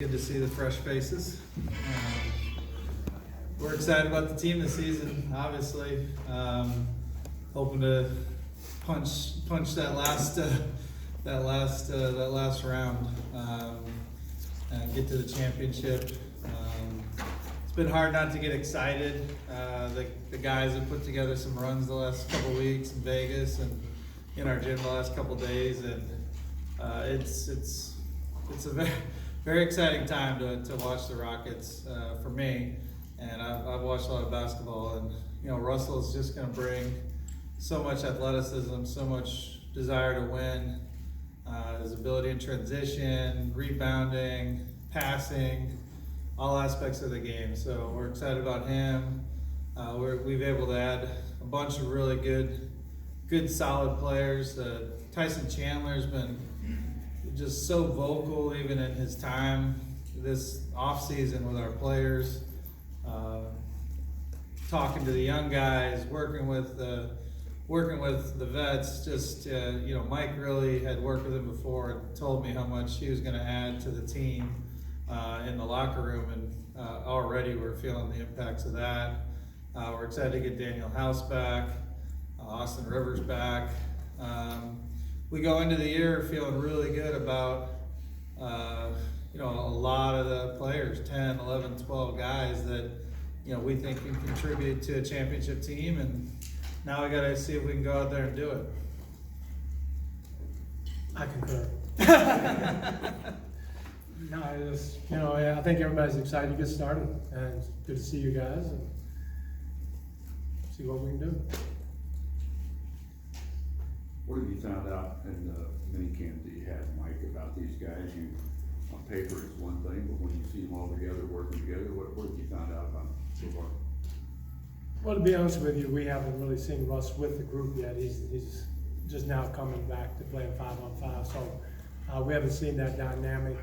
Good to see the fresh faces. We're excited about the team this season, obviously. Hoping to punch that last round and get to the championship. It's been hard not to get excited. The guys have put together some runs the last couple weeks in Vegas and in our gym the last couple days, and it's a very exciting time to watch the Rockets for me, and I've watched a lot of basketball, and Russell's just going to bring so much athleticism, so much desire to win, his ability in transition, rebounding, passing, all aspects of the game. So we're excited about him. We've been able to add a bunch of really good solid players. Tyson Chandler's been just so vocal even in his time this offseason with our players, talking to the young guys, working with the vets. Mike really had worked with him before and told me how much he was going to add to the team in the locker room, and already we're feeling the impacts of that. We're excited to get Daniel House back, Austin Rivers back. We go into the year feeling really good about, a lot of the players, 10, 11, 12 guys that, we think can contribute to a championship team. And now we got to see if we can go out there and do it. I concur. No, I think everybody's excited to get started, and it's good to see you guys and see what we can do. What have you found out in the minicamp that you had, Mike, about these guys? On paper it's one thing, but when you see them all together, working together, what have you found out about them so far? Well, to be honest with you, we haven't really seen Russ with the group yet. He's just now coming back to playing 5-on-5, so we haven't seen that dynamic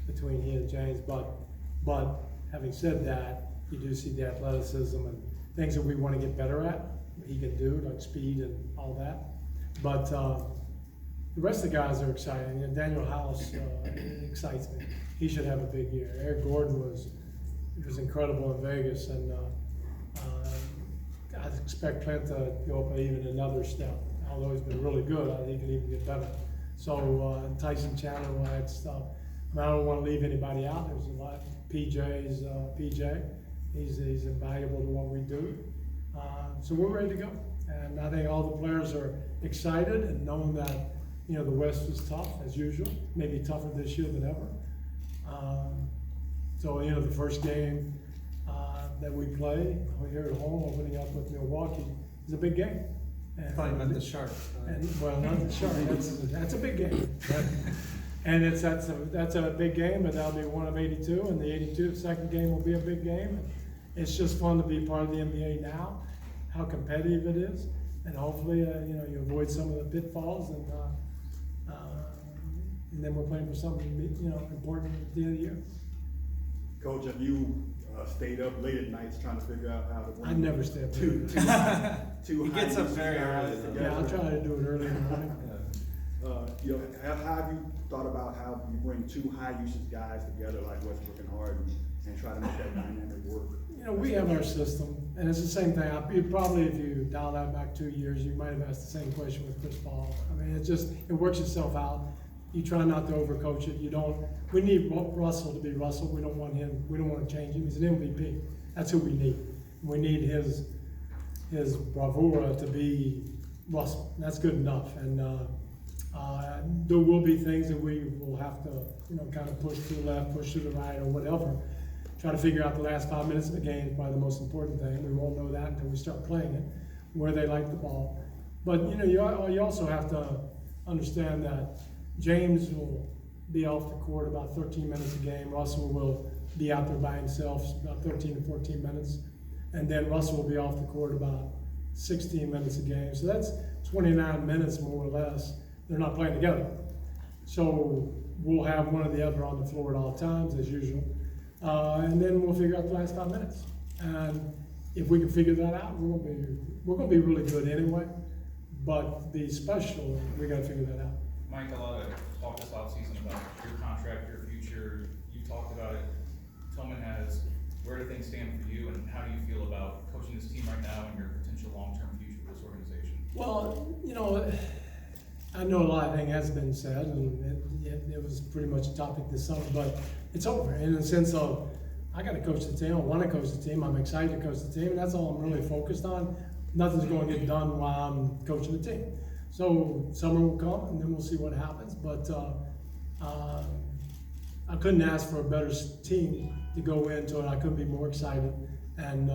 between he and James. But having said that, you do see the athleticism and things that we want to get better at. He can do, like speed and all that. But the rest of the guys are exciting, and Daniel House excites me. He should have a big year. Eric Gordon was incredible in Vegas, and I expect Clint to go up even another step. Although he's been really good, I think he can even get better. So Tyson Chandler, all that stuff. I don't want to leave anybody out. There's a lot. PJ, he's invaluable to what we do. So we're ready to go. And I think all the players are excited and knowing that, the West is tough as usual, maybe tougher this year than ever. So the first game that we play here at home, opening up with Milwaukee, is a big game. And, Probably meant the Sharks. Well, not the Sharks. That's a big game. And that's a big game, but that'll be one of 82, and the 82 second game will be a big game. And it's just fun to be part of the NBA now, how competitive it is, and hopefully you avoid some of the pitfalls, and then we're playing for something important at the end of the year. Coach, have you stayed up late at nights trying to figure out how to win? I never stay up two He gets up very early. Yeah, I'll try to do it early in the morning. How have you thought about how you bring two high usage guys together like Westbrook and Harden and try to make that dynamic work? We have our system, and it's the same thing. Probably if you dial that back 2 years, you might have asked the same question with Chris Paul. I mean, it works itself out. You try not to overcoach it. We need Russell to be Russell. We don't want to change him. He's an MVP. That's who we need. We need his bravura to be Russell. That's good enough. And there will be things that we will have to, kind of push to the left, push to the right, or whatever. Try to figure out the last 5 minutes of the game is probably the most important thing. We won't know that until we start playing it, where they like the ball. But you also have to understand that James will be off the court about 13 minutes a game. Russell will be out there by himself about 13 to 14 minutes. And then Russell will be off the court about 16 minutes a game. So that's 29 minutes more or less. They're not playing together. So we'll have one or the other on the floor at all times as usual. And then we'll figure out the last 5 minutes. And if we can figure that out, we're gonna be really good anyway. But to be special, we gotta figure that out. Mike, a lot of talk this offseason about your contract, your future. You talked stand for you, and how do you feel about coaching this team right now and your potential long-term future for this organization? Well, you know, I know a lot of things has been said, and it was pretty much a topic this summer, but it's over in the sense of, I gotta coach the team, I wanna coach the team, I'm excited to coach the team, and that's all I'm really focused on. Nothing's gonna get done while I'm coaching the team. So summer will come, and then we'll see what happens, but, I couldn't ask for a better team to go into it, I couldn't be more excited, and,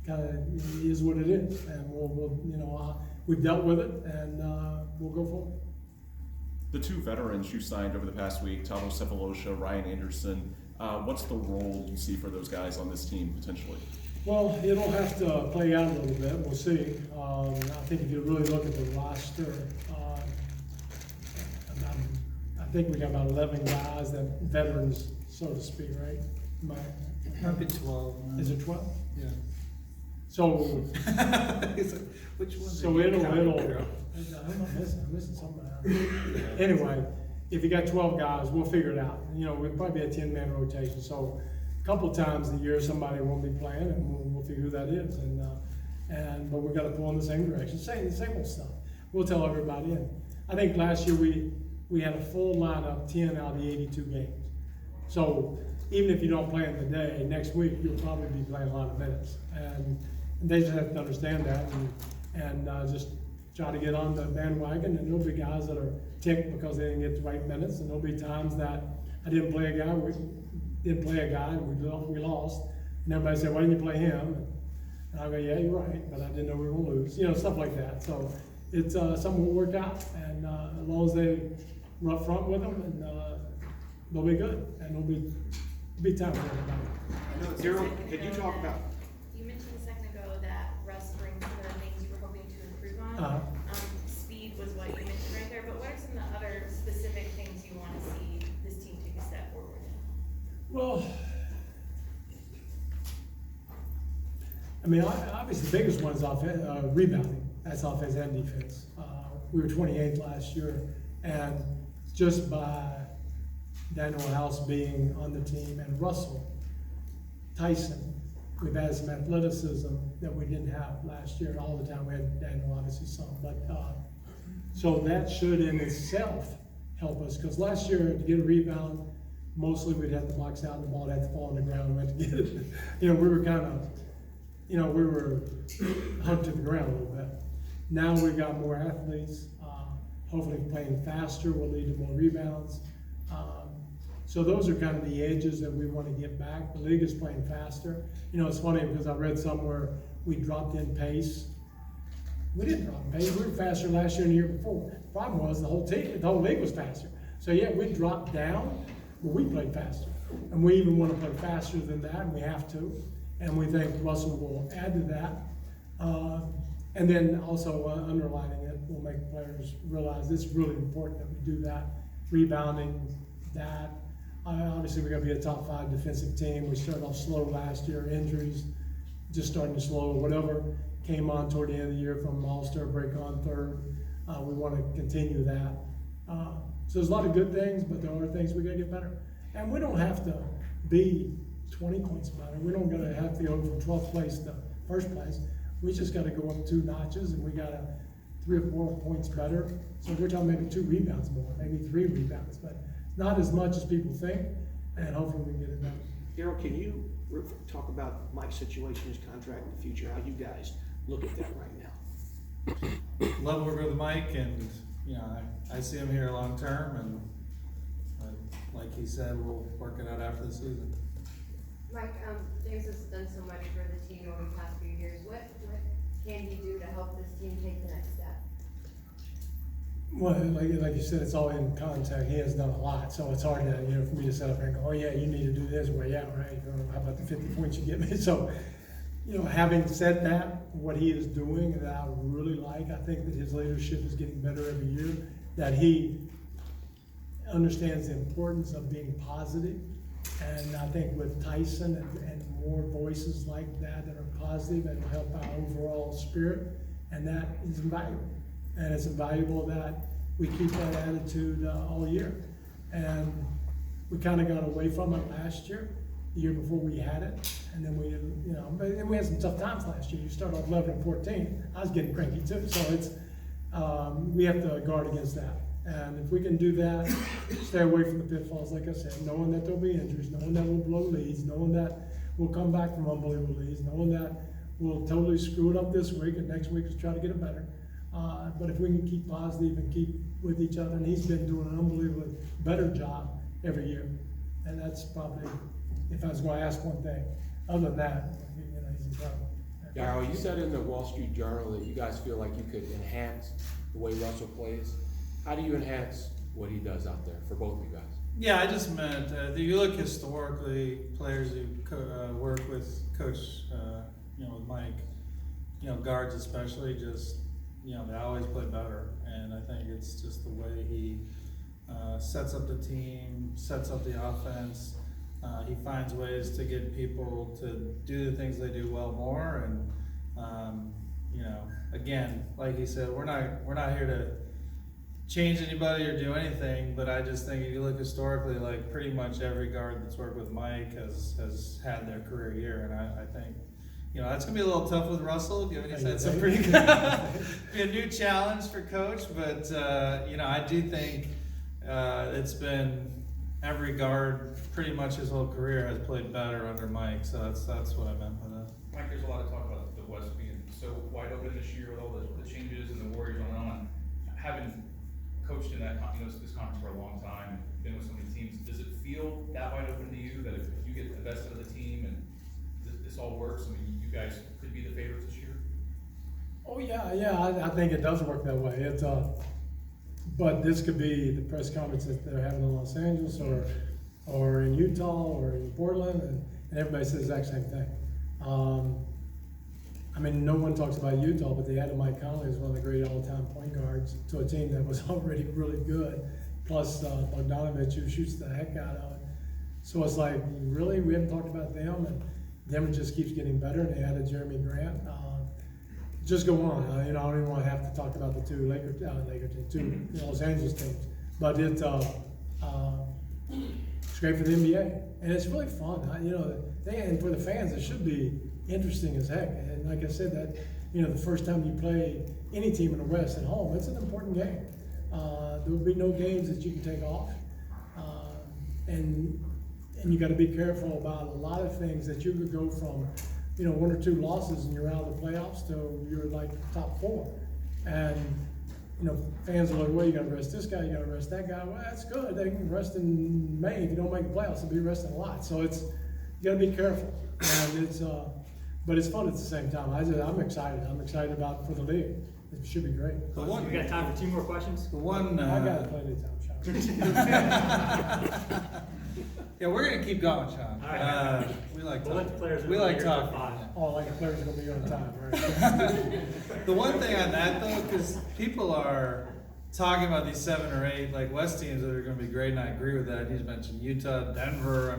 kinda is what it is, and we'll you know, we've dealt with it, and, we'll go forward. The two veterans you signed over the past week, Tavo Cephalosha, Ryan Anderson, what's the role you see for those guys on this team potentially? Well, it'll have to play out a little bit, we'll see. I think if you really look at the roster, I think we got about 11 guys that veterans, so to speak, right? Might be 12. Is it 12? Yeah. So, He's like, which one? so it'll, I'm missing something. Anyway, if you got 12 guys, we'll figure it out. You know, we'll probably be a 10-man rotation, so a couple times a year, somebody won't be playing, and we'll figure who that is, but we gotta pull in the same direction, same old stuff. We'll tell everybody, and I think last year we had a full lineup, 10 out of the 82 games. So even if you don't play in the day, next week you'll probably be playing a lot of minutes, and they just have to understand that, and just try to get on the bandwagon. And there'll be guys that are ticked because they didn't get the right minutes, and there'll be times that I didn't play a guy, and we lost, and everybody said, why didn't you play him? And I go, yeah, you're right, but I didn't know we were gonna lose, you know, stuff like that. So it's something will work out, and as long as they run up front with them, and they'll be good, and it'll be time for everybody. Daryl, could you talk about, You mentioned a second ago that Russ brings some of the things you were hoping to improve on. Uh-huh. Speed was what you mentioned right there, but what are some of the other specific things you want to see this team take a step forward in? Well, I mean, obviously the biggest one is rebounding. That's offense and defense. We were 28th last year, and just by Daniel House being on the team and Russell, Tyson, we've added some athleticism that we didn't have last year. All the time we had Daniel, obviously some, but so that should in itself help us, because last year to get a rebound, mostly we'd have to box out and the ball had to fall on the ground and we had to get it. You know, we were kind of, you know, we were hugged to the ground a little bit. Now we've got more athletes, hopefully playing faster will lead to more rebounds. So those are kind of the edges that we want to get back. The league is playing faster. You know, it's funny because I read somewhere we dropped in pace. We didn't drop in pace. We were faster last year and the year before. The problem was the whole league was faster. So yeah, we dropped down, but we played faster. And we even want to play faster than that, and we have to. And we think Russell will add to that. And then also underlining it will make players realize it's really important that we do that. Rebounding, that. Obviously, we're going to be a top 5 defensive team. We started off slow last year, injuries, just starting to slow. Whatever came on toward the end of the year from All-Star break on third, we want to continue that. So there's a lot of good things, but there are things we got to get better. And we don't have to be 20 points better. We don't got to have to go from 12th place to first place. We just got to go up 2 notches, and we got to 3 or 4 points better. So we're talking maybe 2 rebounds more, maybe 3 rebounds, but not as much as people think, and hopefully we can get it done. Daryl, can you talk about Mike's situation, his contract in the future, how you guys look at that right now? Love working with Mike, and you know, I see him here long term, and like he said, we'll work it out after the season. Mike, James has done so much for the team over the past few years. What can he do to help this team take the next step? Well, like you said, it's all in contact. He has done a lot, so it's hard to, you know, for me to sit up there and go, oh yeah, you need to do this. Well, yeah, right. How about the 50 points you get me? So, you know, having said that, what he is doing that I really like, I think that his leadership is getting better every year, that he understands the importance of being positive. And I think with Tyson and more voices like that are positive, it'll help our overall spirit, and that is invaluable. And it's invaluable that we keep that attitude all year. And we kind of got away from it last year, the year before we had it, and then and we had some tough times last year. You start off 11-14. I was getting cranky too, so it's we have to guard against that. And if we can do that, stay away from the pitfalls, like I said, knowing that there'll be injuries, knowing that we'll blow leads, knowing that we'll come back from unbelievable leads, knowing that we'll totally screw it up this week and next week is try to get it better. But if we can keep positive and keep with each other, and he's been doing an unbelievably better job every year. And that's probably, if I was gonna ask one thing, other than that, he's incredible. Daryl, you said in the Wall Street Journal that you guys feel like you could enhance the way Russell plays. How do you enhance what he does out there for both of you guys? Yeah, I just meant, if you look historically, players who work with Coach, with Mike, guards especially, just, they always play better. And I think it's just the way he sets up the team, sets up the offense. He finds ways to get people to do the things they do well more. And, again, like he said, we're not here to change anybody or do anything, but I just think if you look historically, like pretty much every guard that's worked with Mike has had their career year, and I think that's gonna be a little tough with Russell, given he's had some pretty good be a new challenge for Coach, but I do think it's been every guard pretty much his whole career has played better under Mike, so that's what I meant by that. Mike, there's a lot of talk about the West being so wide open this year with all the changes and the Warriors going on. Having coached in that, this conference for a long time, and been with so many teams, does it feel that wide open to you that if you get the best of the team and this all works, I mean, you guys could be the favorites this year? Oh yeah, I think it does work that way. But this could be the press conference that they're having in Los Angeles or in Utah or in Portland, and everybody says the exact same thing. No one talks about Utah, but they added Mike Conley as one of the great all-time point guards to a team that was already really good, plus Bogdanovich, who shoots the heck out of it. So it's like, really, we haven't talked about them, and Denver just keeps getting better, and they added Jeremy Grant. Just go on. I don't even want to have to talk about the two two Los Angeles teams, but it's great for the NBA, and it's really fun. And for the fans, it should be interesting as heck. And like I said, that the first time you play any team in the West at home, it's an important game. There will be no games that you can take off, and you got to be careful about a lot of things that you could go from 1 or 2 losses and you're out of the playoffs to you're like top 4, and fans are like, well, you got to rest this guy, you got to rest that guy. Well, that's good. They can rest in May if you don't make the playoffs. They'll be resting a lot. So you got to be careful, and but it's fun at the same time. I'm excited. I'm excited about for the league. It should be great. We got time for 2 more questions. The one I got plenty of time, Sean. Yeah, we're gonna keep going, Sean. All right. We like We'll let the talking. players We like here till talking. 5. Oh, like the players are gonna be on time, right? The one thing on that though, because people are talking about these 7 or 8 like West teams that are gonna be great, and I agree with that. He's mentioned Utah, Denver.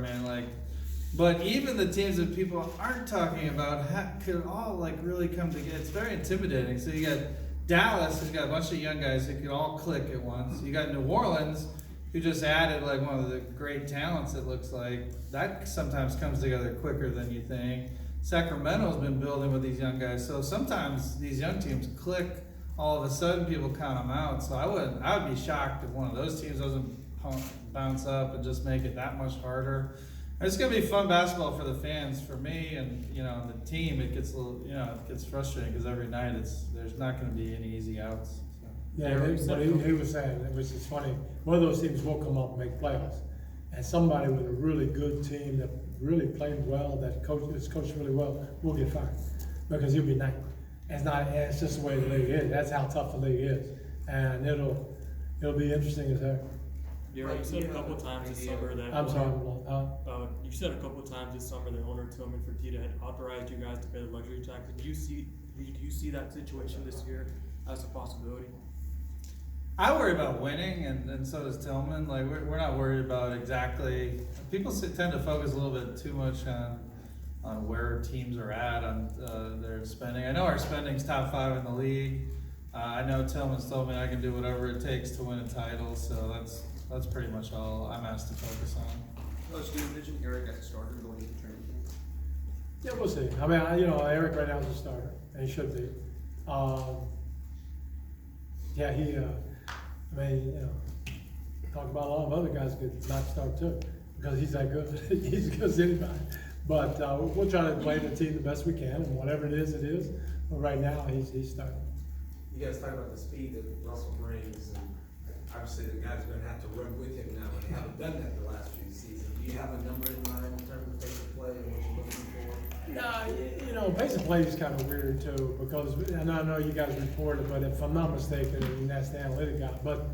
But even the teams that people aren't talking about could all really come together. It's very intimidating. So you got Dallas, who's got a bunch of young guys who could all click at once. You got New Orleans, who just added one of the great talents, it looks like. That sometimes comes together quicker than you think. Sacramento's been building with these young guys. So sometimes these young teams click, all of a sudden people count them out. So I would be shocked if one of those teams doesn't bounce up and just make it that much harder. It's gonna be fun basketball for the fans. For me and the team, it gets a little it gets frustrating because every night there's not gonna be any easy outs. So. Yeah, what he was saying, which is funny, one of those teams will come up and make playoffs, and somebody with a really good team that really played well, that is coached really well, will get fired because he'll be 9. It's just the way the league is. That's how tough the league is, and it'll be interesting as heck. You said a couple times this summer that I'm sorry, you said a couple times this summer that owner Tillman Fertitta had authorized you guys to pay the luxury tax. Do you see that situation this year as a possibility? I worry about winning, and so does Tillman. We're not worried about exactly. People tend to focus a little bit too much on where teams are at on their spending. I know our spending's top 5 in the league. I know Tillman's told me I can do whatever it takes to win a title, so that's pretty much all I'm asked to focus on. us to envision Eric as a starter going into training camp? Yeah, we'll see. I mean, Eric right now is a starter, and he should be. Yeah, I mean, talk about a lot of other guys could not start too, because he's that good. He's as good as anybody. But we'll try to play the team the best we can, and whatever it is, it is. But right now, he's starting. You guys talk about the speed that Russell brings, and obviously the guys are gonna have to run with him now, and they haven't done that the last few seasons. Do you have a number in mind in terms of pace of play and what you're looking for? Pace of play is kind of weird too, because, and I know you guys reported, but if I'm not mistaken, I mean, that's the analytic guy, but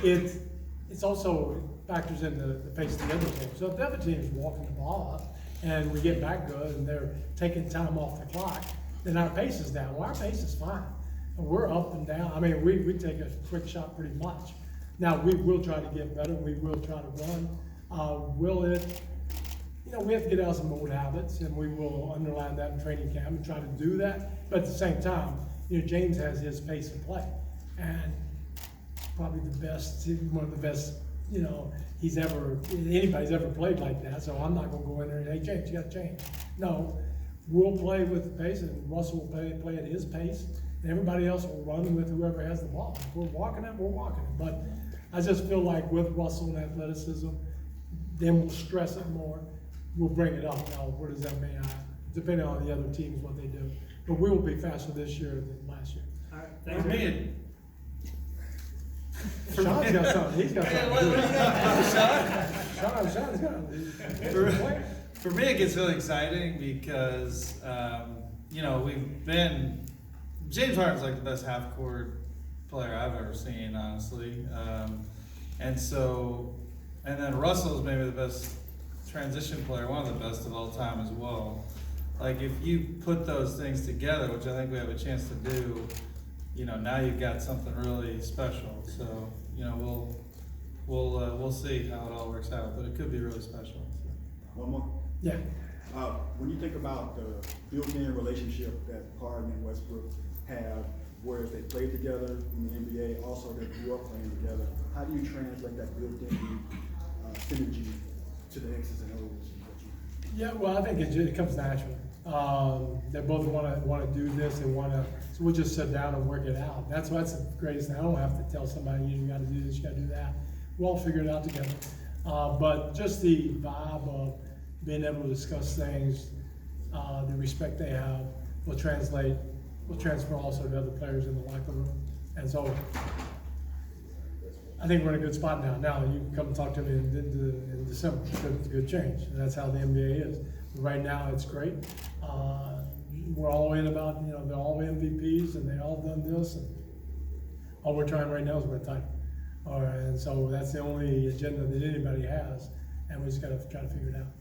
it's also factors in the pace of the other team. So if the other team is walking the ball up, and we get back good, and they're taking time off the clock, then our pace is down. Well, our pace is fine. And we're up and down. I mean, we take a quick shot pretty much. Now, we will try to get better. We will try to run. We have to get out of some old habits, and we will underline that in training camp and try to do that. But at the same time, James has his pace of play, and probably one of the best, anybody's ever played like that. So I'm not gonna go in there and, hey, James, you gotta change. No, we'll play with the pace, and Russell will play at his pace, and everybody else will run with whoever has the ball. If we're walking it, we're walking it. But I just feel like with Russell and athleticism, then we'll stress it more. We'll bring it up. Now, what does that mean? Depending on the other teams, what they do. But we will be faster this year than last year. All right, For thanks. me, Sean's got something. He's got something. Sean's got it. For me, it gets really exciting because, James Harden's like the best half-court player I've ever seen, honestly. And then Russell's maybe the best transition player, one of the best of all time as well. Like, if you put those things together, which I think we have a chance to do, now you've got something really special. So, we'll see how it all works out, but it could be really special. One more? Yeah. When you think about the built-in relationship that Harden and Westbrook have, whereas they played together in the NBA, also they grew up playing together, how do you translate that built-in synergy to the X's and O's? Yeah, well, I think it comes naturally. They both want to do this. So we'll just sit down and work it out. That's the greatest thing. I don't have to tell somebody, you got to do this, you got to do that. We'll all figure it out together. But just the vibe of being able to discuss things, the respect they have will transfer also to other players in the locker room. And so I think we're in a good spot now. Now you can come and talk to me in December. It's a good change. And that's how the NBA is. Right now it's great. We're all in about, they're all MVPs and they all done this. And all we're trying right now is win a title. All right, and so that's the only agenda that anybody has. And we just got to try to figure it out.